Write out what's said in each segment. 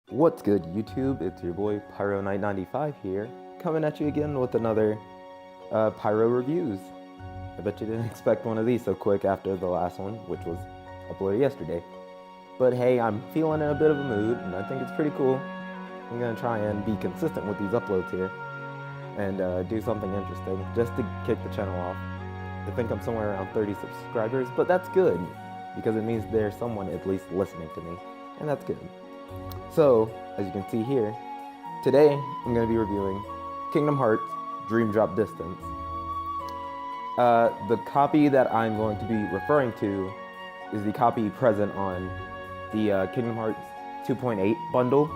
What's good, YouTube? It's your boy Pyro 95 here, coming at you again with another Pyro reviews. I bet you didn't expect one of these so quick after the last one, which was uploaded yesterday. But hey, I'm feeling in a bit of a mood, and I think it's pretty cool. I'm gonna try and be consistent with these uploads here, and do something interesting, just to kick the channel off. I think I'm somewhere around 30 subscribers, but that's good, because it means there's someone at least listening to me, and that's good. So, as you can see here, today I'm going to be reviewing Kingdom Hearts Dream Drop Distance. The copy that I'm going to be referring to is the copy present on the Kingdom Hearts 2.8 bundle,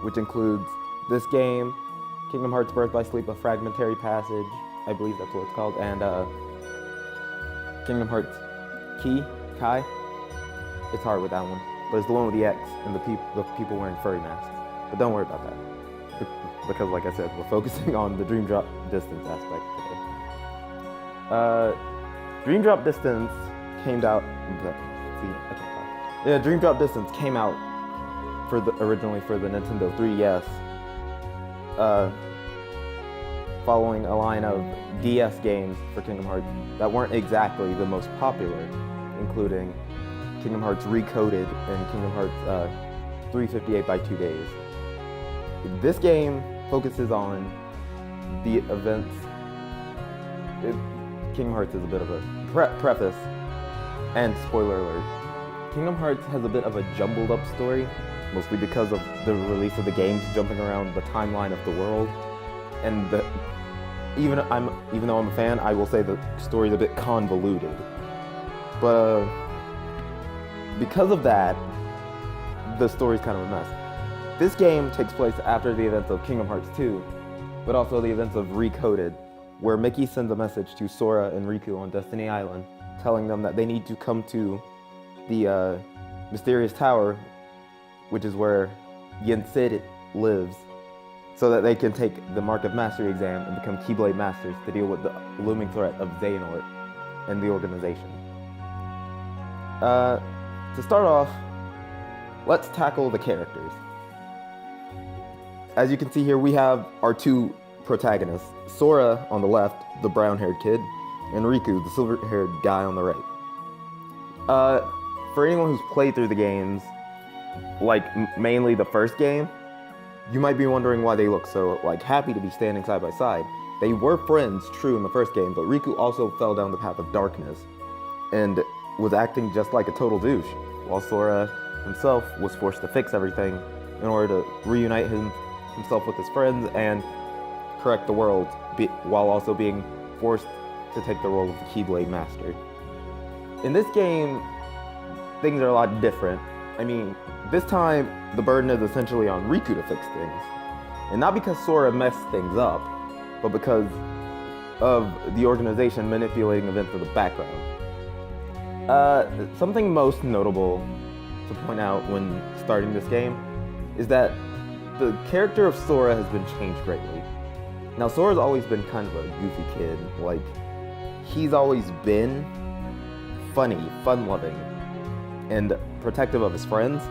which includes this game, Kingdom Hearts Birth by Sleep, A Fragmentary Passage, I believe that's what it's called, and Kingdom Hearts Kai. It's hard with that one. But it's the one with the X and the people wearing furry masks. But don't worry about that. Because like I said, we're focusing on the Dream Drop Distance aspect today. Dream Drop Distance came out... Dream Drop Distance came out originally for the Nintendo 3DS. Following a line of DS games for Kingdom Hearts that weren't exactly the most popular, including Kingdom Hearts Recoded and Kingdom Hearts 358 by 2 Days. This game focuses on the events. Kingdom Hearts is a bit of a preface and spoiler alert. Kingdom Hearts has a bit of a jumbled up story, mostly because of the release of the games jumping around the timeline of the world. And even though I'm a fan, I will say the story's a bit convoluted. But because of that, the story's kind of a mess. This game takes place after the events of Kingdom Hearts 2, but also the events of Recoded, where Mickey sends a message to Sora and Riku on Destiny Island, telling them that they need to come to the mysterious tower, which is where Yen Sid lives, so that they can take the Mark of Mastery exam and become Keyblade Masters to deal with the looming threat of Xehanort and the organization. To start off, let's tackle the characters. As you can see here, we have our two protagonists, Sora on the left, the brown-haired kid, and Riku, the silver-haired guy on the right. For anyone who's played through the games, like mainly the first game, you might be wondering why they look so happy to be standing side by side. They were friends, true, in the first game, but Riku also fell down the path of darkness and was acting just like a total douche, while Sora himself was forced to fix everything in order to reunite himself with his friends and correct the world, while also being forced to take the role of the Keyblade Master. In this game, things are a lot different. I mean, this time, the burden is essentially on Riku to fix things. And not because Sora messed things up, but because of the organization manipulating events in the background. Something most notable to point out when starting this game is that the character of Sora has been changed greatly. Now, Sora's always been kind of a goofy kid. He's always been funny, fun-loving, and protective of his friends.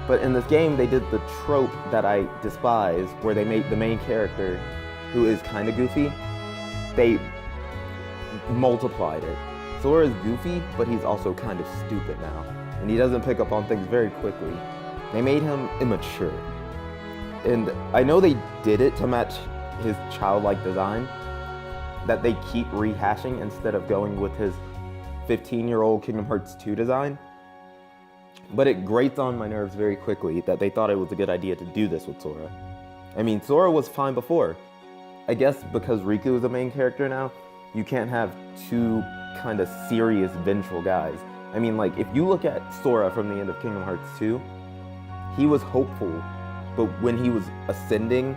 But in this game, they did the trope that I despise, where they made the main character, who is kind of goofy, they multiplied it. Sora's goofy, but he's also kind of stupid now, and he doesn't pick up on things very quickly. They made him immature. And I know they did it to match his childlike design, that they keep rehashing instead of going with his 15-year-old Kingdom Hearts 2 design. But it grates on my nerves very quickly that they thought it was a good idea to do this with Sora. I mean, Sora was fine before. I guess because Riku is the main character now, you can't have two kind of serious, vengeful guys. I mean, if you look at Sora from the end of Kingdom Hearts 2, he was hopeful, but when he was ascending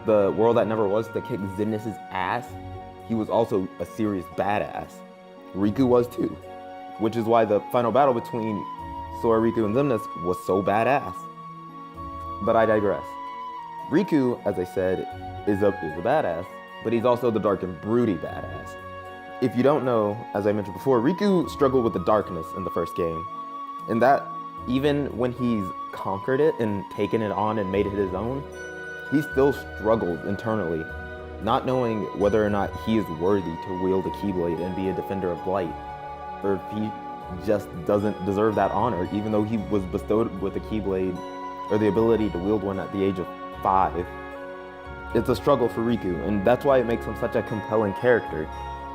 the world that never was to kick Xemnas' ass, he was also a serious badass. Riku was too, which is why the final battle between Sora, Riku, and Xemnas was so badass. But I digress. Riku, as I said, is a badass, but he's also the dark and broody badass. If you don't know, as I mentioned before, Riku struggled with the darkness in the first game, and that even when he's conquered it and taken it on and made it his own, he still struggles internally, not knowing whether or not he is worthy to wield a Keyblade and be a defender of light, or if he just doesn't deserve that honor, even though he was bestowed with a Keyblade, or the ability to wield one at the age of 5. It's a struggle for Riku, and that's why it makes him such a compelling character.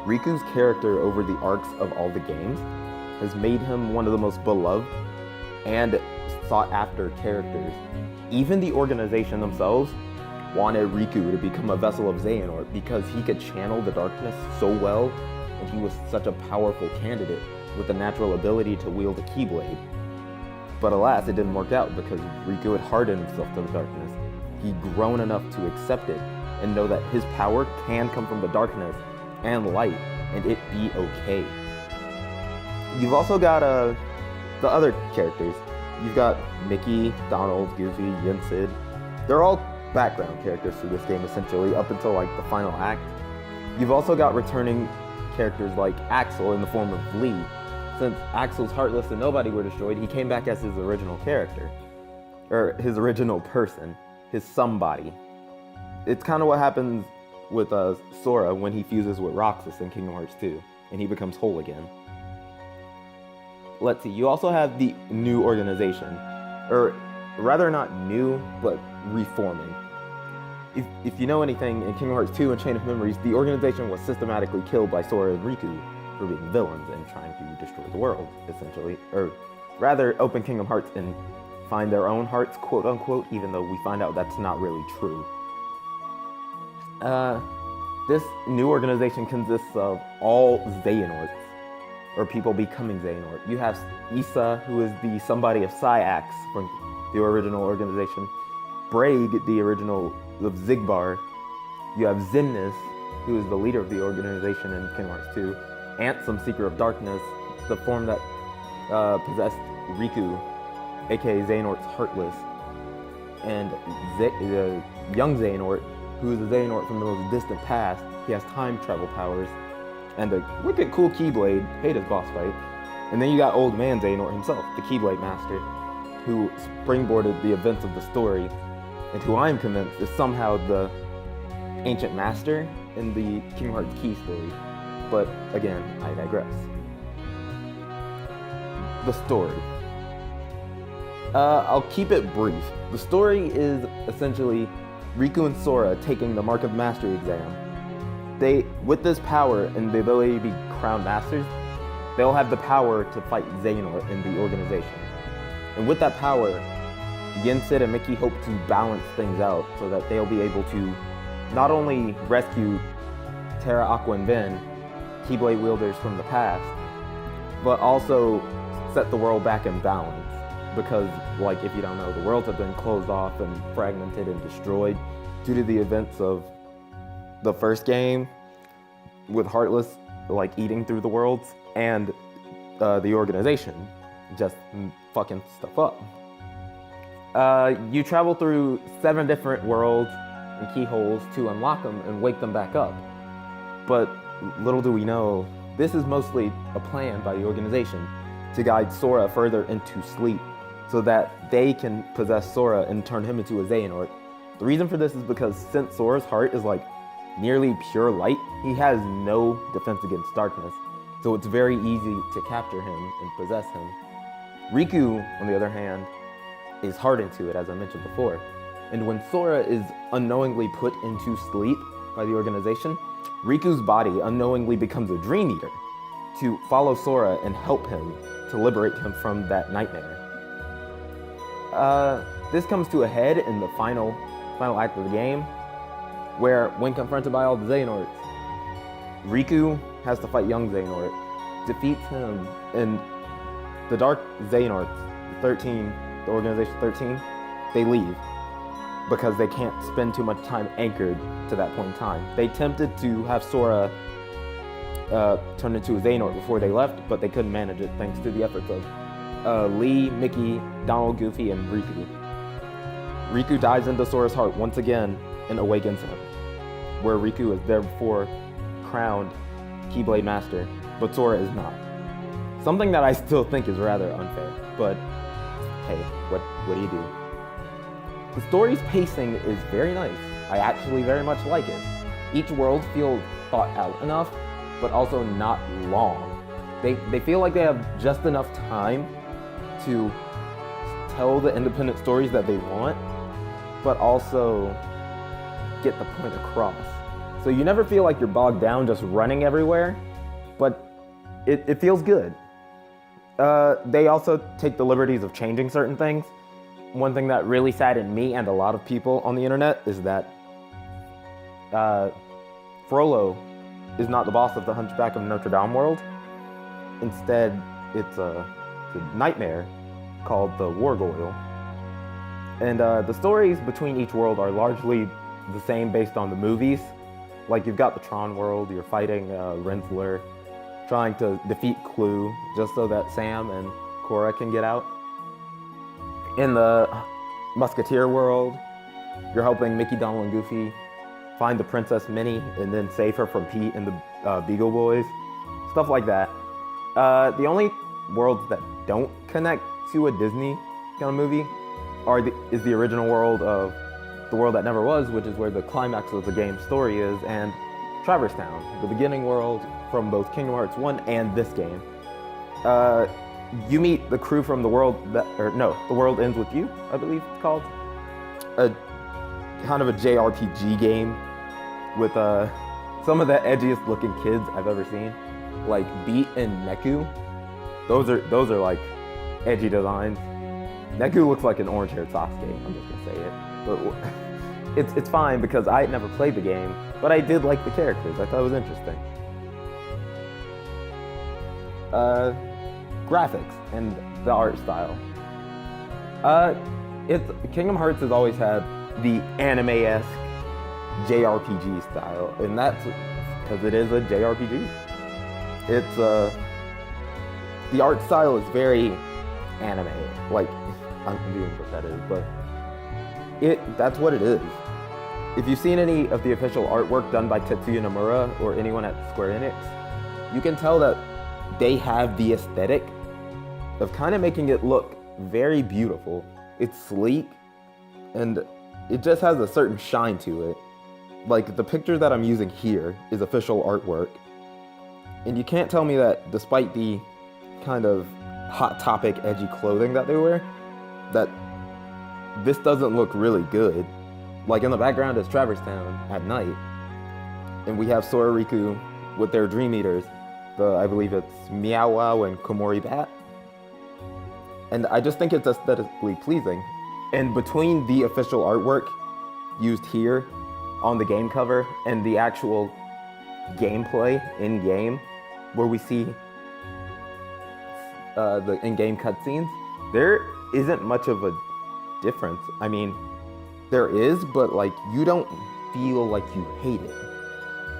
Riku's character over the arcs of all the games has made him one of the most beloved and sought after characters. Even the organization themselves wanted Riku to become a vessel of Xehanort because he could channel the darkness so well, and he was such a powerful candidate with the natural ability to wield a Keyblade. But alas, it didn't work out because Riku had hardened himself to the darkness. He'd grown enough to accept it and know that his power can come from the darkness and light, and it be okay. You've also got the other characters. You've got Mickey, Donald, Goofy, Yen Sid. They're all background characters through this game essentially, up until like the final act. You've also got returning characters like Axel in the form of Lee. Since Axel's Heartless and Nobody were destroyed, he came back as his original character. Or his original person. His somebody. It's kind of what happens with Sora when he fuses with Roxas in Kingdom Hearts 2, and he becomes whole again. Let's see, you also have the new organization. Or rather not new, but reforming. If you know anything, in Kingdom Hearts 2 and Chain of Memories, the organization was systematically killed by Sora and Riku for being villains and trying to destroy the world, essentially. Or rather, open Kingdom Hearts and find their own hearts, quote unquote, even though we find out that's not really true. This new organization consists of all Xehanorts, or people becoming Xehanort. You have Issa, who is the somebody of Syax from the original organization, Braig, the original of Xigbar. You have Xemnas, who is the leader of the organization in Kingdom Hearts 2, Ansem, Seeker of Darkness, the form that possessed Riku, aka Xehanort's Heartless, and young Xehanort, who is a Xehanort from the most distant past. He has time travel powers, and a wicked cool Keyblade, hate his boss fight. And then you got old man Xehanort himself, the Keyblade Master, who springboarded the events of the story, and who I am convinced is somehow the ancient master in the Kingdom Hearts Key story. But again, I digress. The story. I'll keep it brief. The story is essentially Riku and Sora taking the Mark of Mastery exam. With this power and the ability to be crowned masters, they'll have the power to fight Xehanort in the organization. And with that power, Yen Sid and Mickey hope to balance things out so that they'll be able to not only rescue Terra, Aqua, and Ben, Keyblade wielders from the past, but also set the world back in balance. Because, like, if you don't know, the worlds have been closed off and fragmented and destroyed due to the events of the first game, with Heartless, like, eating through the worlds, and the organization just fucking stuff up. You travel through 7 different worlds and keyholes to unlock them and wake them back up. But little do we know, this is mostly a plan by the organization to guide Sora further into sleep so that they can possess Sora and turn him into a Xehanort. The reason for this is because since Sora's heart is like nearly pure light, he has no defense against darkness. So it's very easy to capture him and possess him. Riku, on the other hand, is hardened to it, as I mentioned before. And when Sora is unknowingly put into sleep by the organization, Riku's body unknowingly becomes a Dream Eater to follow Sora and help him to liberate him from that nightmare. This comes to a head in the final act of the game, where when confronted by all the Xehanorts, Riku has to fight young Xehanort, defeats him, and the Dark Xehanorts, 13, the Organization 13, they leave because they can't spend too much time anchored to that point in time. They attempted to have Sora turn into a Xehanort before they left, but they couldn't manage it thanks to the efforts of Lee, Mickey, Donald, Goofy, and Riku. Riku dives into Sora's heart once again and awakens him, where Riku is therefore crowned Keyblade Master, but Sora is not. Something that I still think is rather unfair, but hey, what do you do? The story's pacing is very nice. I actually very much like it. Each world feels thought out enough, but also not long. They feel like they have just enough time to tell the independent stories that they want, but also get the point across. So you never feel like you're bogged down just running everywhere, but it feels good. They also take the liberties of changing certain things. One thing that really saddened me and a lot of people on the internet is that Frollo is not the boss of the Hunchback of Notre Dame world. Instead, it's a nightmare called the Wargoyle. And the stories between each world are largely the same based on the movies. Like, you've got the Tron world, you're fighting Rensler, trying to defeat Clue just so that Sam and Cora can get out. In the Musketeer world, you're helping Mickey, Donald, and Goofy find the Princess Minnie and then save her from Pete and the Beagle Boys. Stuff like that. The only worlds that don't connect to a Disney kind of movie is the original world of The World That Never Was, which is where the climax of the game's story is, and Traverse Town, the beginning world from both Kingdom Hearts 1 and this game. You meet the crew from The World Ends With You, I believe it's called. A kind of a JRPG game with some of the edgiest looking kids I've ever seen. Like Beat and Neku. Those are like edgy designs. Neku looks like an orange-haired Sasuke, I'm just gonna say it. But it's fine because I had never played the game, but I did like the characters. I thought it was interesting. Graphics and the art style. Kingdom Hearts has always had the anime-esque JRPG style, and that's because it is a JRPG. It's the art style is very anime. Like, I'm being repetitive, but that's what it is. If you've seen any of the official artwork done by Tetsuya Nomura or anyone at Square Enix, you can tell that they have the aesthetic of kind of making it look very beautiful. It's sleek, and it just has a certain shine to it. Like, the picture that I'm using here is official artwork, and you can't tell me that despite the kind of hot topic edgy clothing that they wear, that this doesn't look really good. Like, in the background is Traverse Town at night, and we have Sora Riku with their Dream Eaters, I believe it's Meow Wow and Komori Bat. And I just think it's aesthetically pleasing. And between the official artwork used here on the game cover and the actual gameplay in-game, where we see the in-game cutscenes, there isn't much of a difference. I mean, there is, but like, you don't feel like you hate it.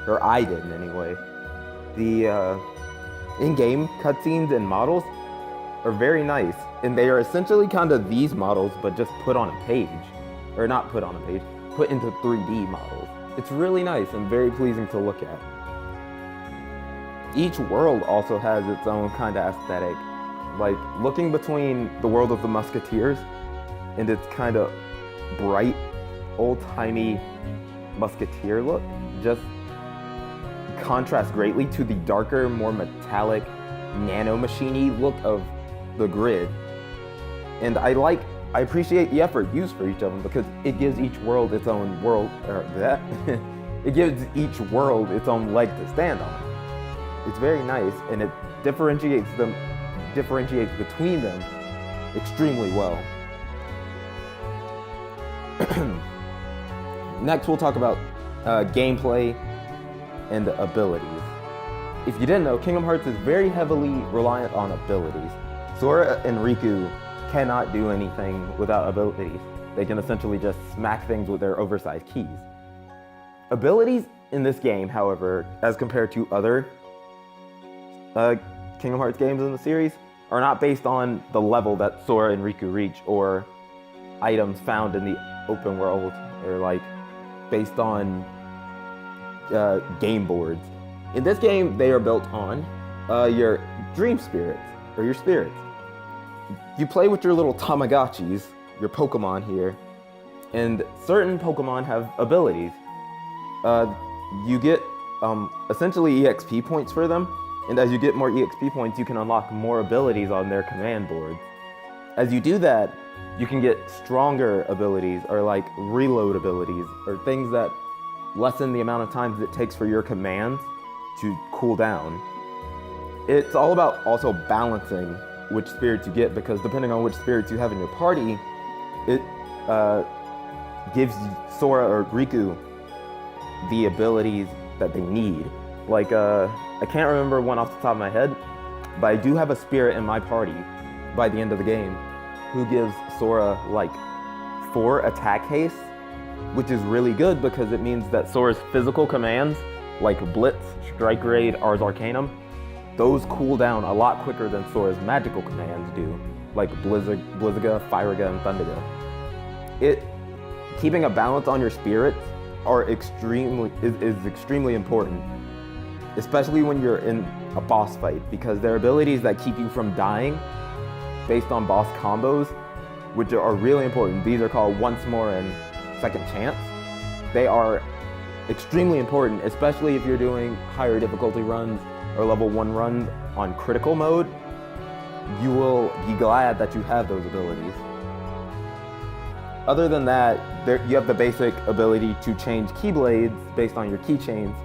Or I didn't anyway. The in-game cutscenes and models are very nice, and they are essentially kind of these models, but just put on a page. Or not put on a page, put into 3D models. It's really nice and very pleasing to look at. Each world also has its own kind of aesthetic. Like, looking between the world of the Musketeers and its kind of bright, old-timey Musketeer look just contrasts greatly to the darker, more metallic, nano-machine-y look of the grid. And I appreciate the effort used for each of them because it gives each world its own it gives each world its own leg to stand on. It's very nice, and it differentiates between them extremely well. Next, we'll talk about gameplay and abilities. If you didn't know, Kingdom Hearts is very heavily reliant on abilities. Sora and Riku cannot do anything without abilities. They can essentially just smack things with their oversized keys. Abilities in this game, however, as compared to other Kingdom Hearts games in the series, are not based on the level that Sora and Riku reach or items found in the open world, or like based on game boards. In this game, they are built on your dream spirits, or your spirits. you play with your little Tamagotchis, your Pokemon here, and certain Pokemon have abilities. You get essentially EXP points for them, and as you get more EXP points, you can unlock more abilities on their command boards. As you do that, you can get stronger abilities, or like reload abilities, or things that lessen the amount of times it takes for your commands to cool down. It's all about also balancing which spirits you get, because depending on which spirits you have in your party, it gives Sora or Riku the abilities that they need. Like, I can't remember one off the top of my head, but I do have a spirit in my party by the end of the game who gives Sora like 4 attack haste, which is really good because it means that Sora's physical commands, like Blitz, Strike Raid, Ars Arcanum, those cool down a lot quicker than Sora's magical commands do, like Blizzaga, Firaga, and Thundaga. Keeping a balance on your spirits is extremely important, especially when you're in a boss fight, because there are abilities that keep you from dying based on boss combos, which are really important. These are called Once More and Second Chance. They are extremely important, especially if you're doing higher difficulty runs or level 1 runs on critical mode. You will be glad that you have those abilities. Other than that, you have the basic ability to change keyblades based on your keychains,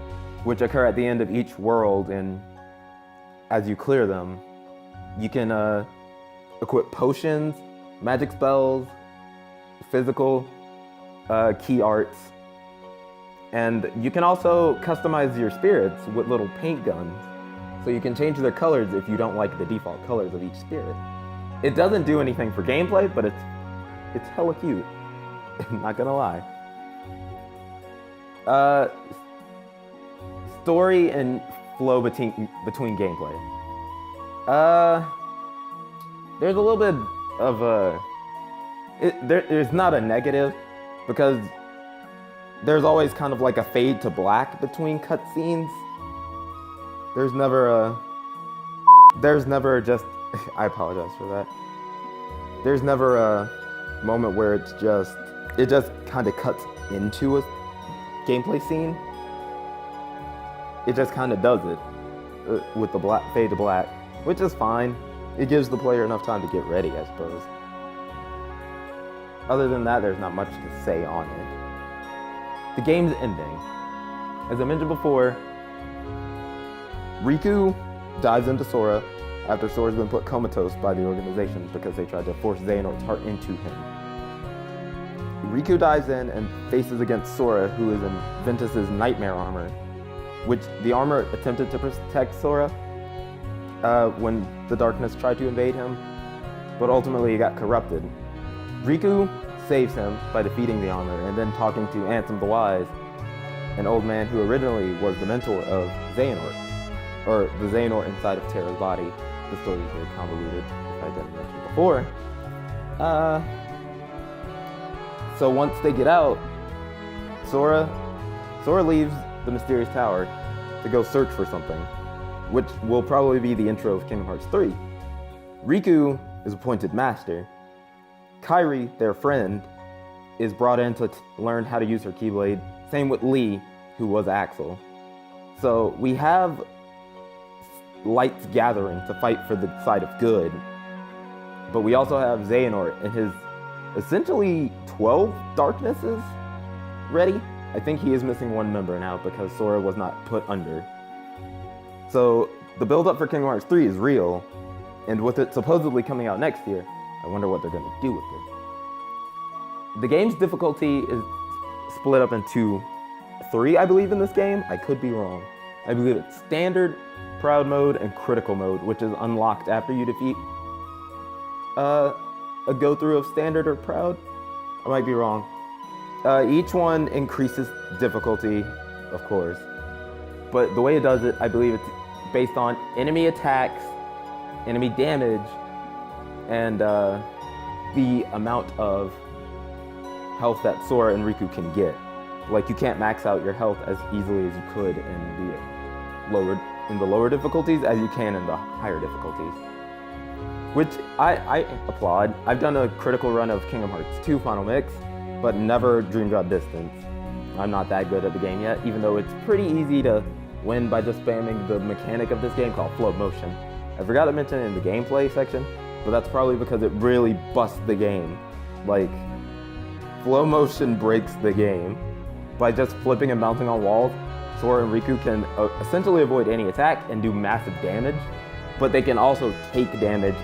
which occur at the end of each world, and as you clear them, you can equip potions, magic spells, physical key arts, and you can also customize your spirits with little paint guns, so you can change their colors if you don't like the default colors of each spirit. It doesn't do anything for gameplay, but it's hella cute. I'm not gonna lie. Story and flow between gameplay. There's a little bit of there's not a negative, because there's always kind of like a fade to black between cutscenes. There's never just, I apologize for that. There's never a moment where it just kind of cuts into a gameplay scene. It just kind of does it with the fade to black, which is fine. It gives the player enough time to get ready, I suppose. Other than that, there's not much to say on it. The game's ending. As I mentioned before, Riku dives into Sora after Sora's been put comatose by the organization because they tried to force Xehanort's heart into him. Riku dives in and faces against Sora, who is in Ventus's nightmare armor, which the armor attempted to protect Sora when the darkness tried to invade him, but ultimately it got corrupted. Riku saves him by defeating the armor and then talking to Ansem the Wise, an old man who originally was the mentor of Xehanort, or the Xehanort inside of Terra's body. The story is very convoluted, if I didn't mention before. So once they get out, Sora leaves the mysterious tower to go search for something, which will probably be the intro of Kingdom Hearts 3. Riku is appointed master. Kairi, their friend, is brought in to learn how to use her Keyblade. Same with Lee, who was Axel. So we have lights gathering to fight for the side of good. But we also have Xehanort and his essentially 12 darknesses ready. I think he is missing one member now because Sora was not put under. So the build-up for Kingdom Hearts 3 is real, and with it supposedly coming out next year, I wonder what they're going to do with it. The game's difficulty is split up into 3, I believe, in this game. I could be wrong. I believe it's Standard, Proud Mode, and Critical Mode, which is unlocked after you defeat a go-through of Standard or Proud. I might be wrong. Each one increases difficulty, of course. But the way it does it, I believe it's based on enemy attacks, enemy damage, and the amount of health that Sora and Riku can get. Like, you can't max out your health as easily as you could in the lower difficulties as you can in the higher difficulties. which I applaud. I've done a critical run of Kingdom Hearts 2 Final Mix, but never Dream Drop Distance. I'm not that good at the game yet, even though it's pretty easy to win by just spamming the mechanic of this game called float motion. I forgot to mention it in the gameplay section, but that's probably because it really busts the game. Like, flow motion breaks the game. By just flipping and bouncing on walls, Sora and Riku can essentially avoid any attack and do massive damage, but they can also take damage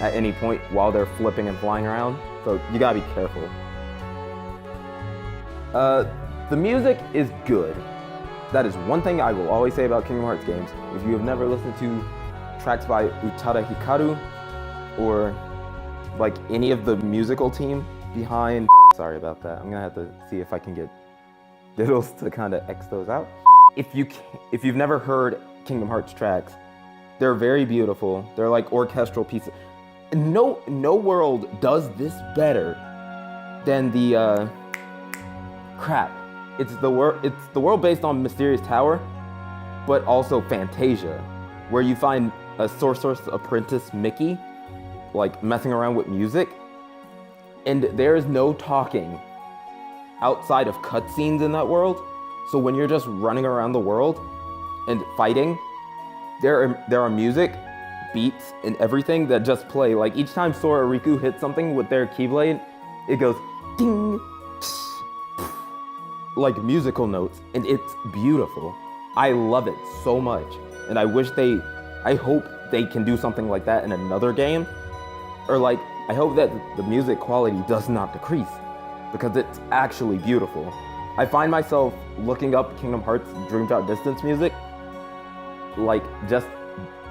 at any point while they're flipping and flying around, so you gotta be careful. The music is good. That is one thing I will always say about Kingdom Hearts games. If you have never listened to tracks by Utada Hikaru or like any of the musical team behind, sorry about that, I'm gonna have to see if I can get diddles to kind of X those out. If you've never heard Kingdom Hearts tracks, they're very beautiful. They're like orchestral pieces. No world does this better than the crap. It's the world based on Mysterious Tower, but also Fantasia, where you find a sorcerer's apprentice Mickey, like messing around with music, and there is no talking outside of cutscenes in that world. So when you're just running around the world and fighting, there are music, beats, and everything that just play. Like each time Sora or Riku hit something with their Keyblade, it goes ding, like musical notes, and it's beautiful. I love it so much, and I hope they can do something like that in another game, or like, I hope that the music quality does not decrease, because it's actually beautiful. I find myself looking up Kingdom Hearts Dream Drop Distance music, like just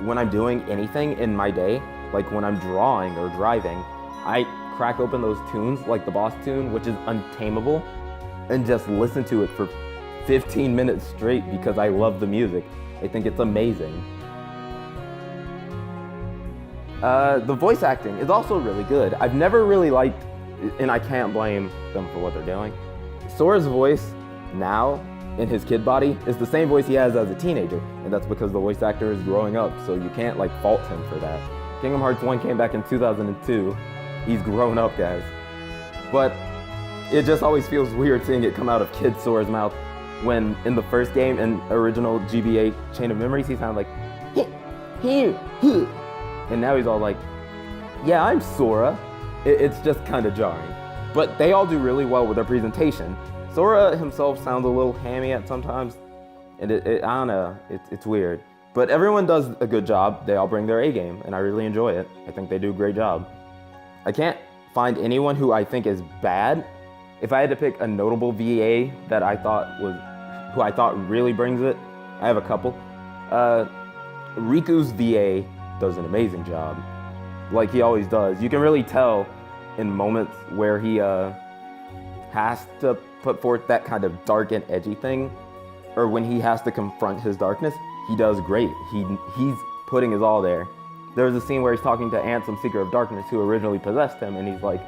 when I'm doing anything in my day, like when I'm drawing or driving, I crack open those tunes, like the boss tune, which is Untamable, and just listen to it for 15 minutes straight because I love the music. I think it's amazing. The voice acting is also really good. I've never really liked, and I can't blame them for what they're doing. Sora's voice now, in his kid body, is the same voice he has as a teenager, and that's because the voice actor is growing up, so you can't like fault him for that. Kingdom Hearts 1 came back in 2002. He's grown up, guys. But it just always feels weird seeing it come out of kid Sora's mouth when in the first game, in original GBA Chain of Memories, he sounded like, here, and now he's all like, yeah, I'm Sora. It's just kind of jarring. But they all do really well with their presentation. Sora himself sounds a little hammy at sometimes, and I don't know, it's weird. But everyone does a good job. They all bring their A game, and I really enjoy it. I think they do a great job. I can't find anyone who I think is bad. If I had to pick a notable VA that who I thought really brings it, I have a couple. Riku's VA does an amazing job, like he always does. You can really tell in moments where he has to put forth that kind of dark and edgy thing, or when he has to confront his darkness, he does great. He's putting his all there. There's a scene where he's talking to Ansem, Seeker of Darkness, who originally possessed him, and he's like,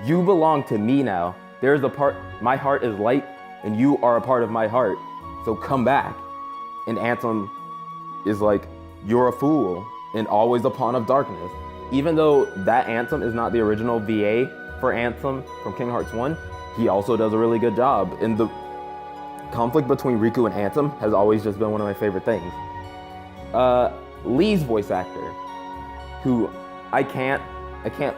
you belong to me now. There's a part, my heart is light, and you are a part of my heart, so come back. And Ansem is like, you're a fool, and always a pawn of darkness. Even though that Ansem is not the original VA for Ansem from Kingdom Hearts 1, he also does a really good job. And the conflict between Riku and Ansem has always just been one of my favorite things. Lee's voice actor, who I can't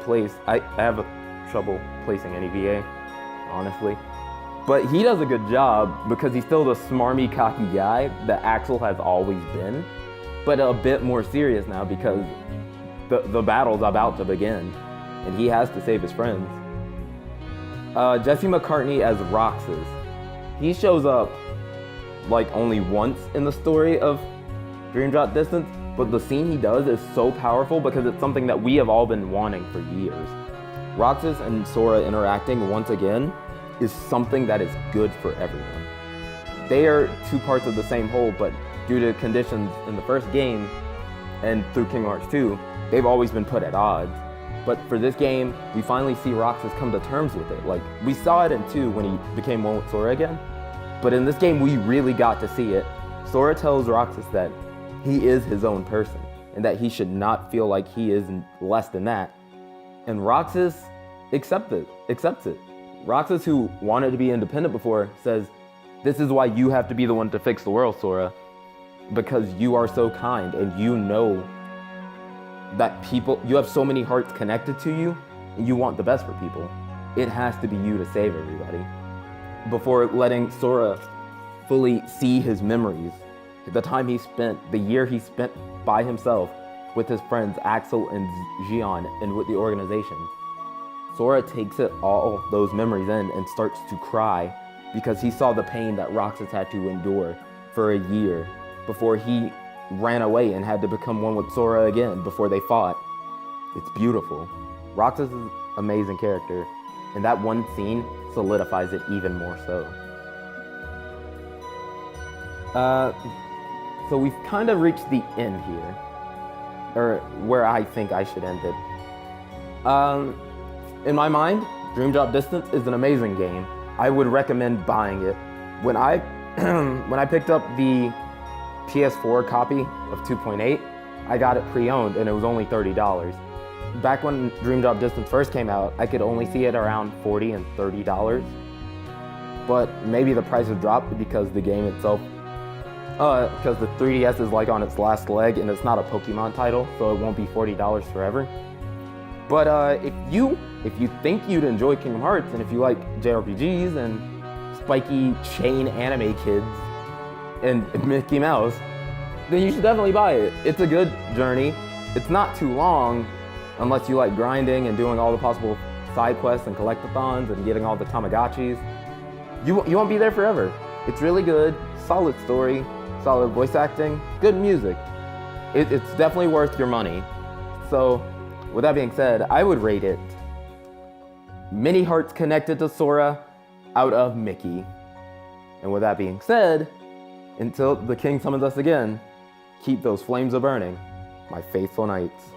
place, I have trouble placing any VA, honestly. But he does a good job because he's still the smarmy, cocky guy that Axel has always been, but a bit more serious now because the battle's about to begin, and he has to save his friends. Jesse McCartney as Roxas. He shows up like only once in the story of Dream Drop Distance, but the scene he does is so powerful because it's something that we have all been wanting for years. Roxas and Sora interacting once again is something that is good for everyone. They are two parts of the same whole, but due to conditions in the first game and through Kingdom Hearts 2, they've always been put at odds. But for this game, we finally see Roxas come to terms with it. Like, we saw it in 2 when he became one with Sora again, but in this game, we really got to see it. Sora tells Roxas that he is his own person. and that he should not feel like he is less than that. And Roxas accepts it. Roxas, who wanted to be independent before, says, "This is why you have to be the one to fix the world, Sora, because you are so kind and you know that you have so many hearts connected to you and you want the best for people. It has to be you to save everybody." Before letting Sora fully see his memories, the year he spent by himself with his friends Axel and Xion and with the organization, Sora takes all those memories in and starts to cry because he saw the pain that Roxas had to endure for a year before he ran away and had to become one with Sora again before they fought. It's beautiful. Roxas is an amazing character, and that one scene solidifies it even more so. So we've kind of reached the end here, or where I think I should end it. In my mind, Dream Drop Distance is an amazing game. I would recommend buying it. When I picked up the PS4 copy of 2.8, I got it pre-owned and it was only $30. Back when Dream Drop Distance first came out, I could only see it around $40 and $30. But maybe the price has dropped because the game itself, because the 3DS is like on its last leg and it's not a Pokemon title, so it won't be $40 forever. But if you think you'd enjoy Kingdom Hearts, and if you like JRPGs and spiky chain anime kids and Mickey Mouse, then you should definitely buy it. It's a good journey. It's not too long, unless you like grinding and doing all the possible side quests and collectathons and getting all the Tamagotchis. You won't be there forever. It's really good, solid story, solid voice acting, good music. It's definitely worth your money. So, with that being said, I would rate it many hearts connected to Sora out of Mickey. And with that being said, until the king summons us again, keep those flames a-burning, my faithful knights.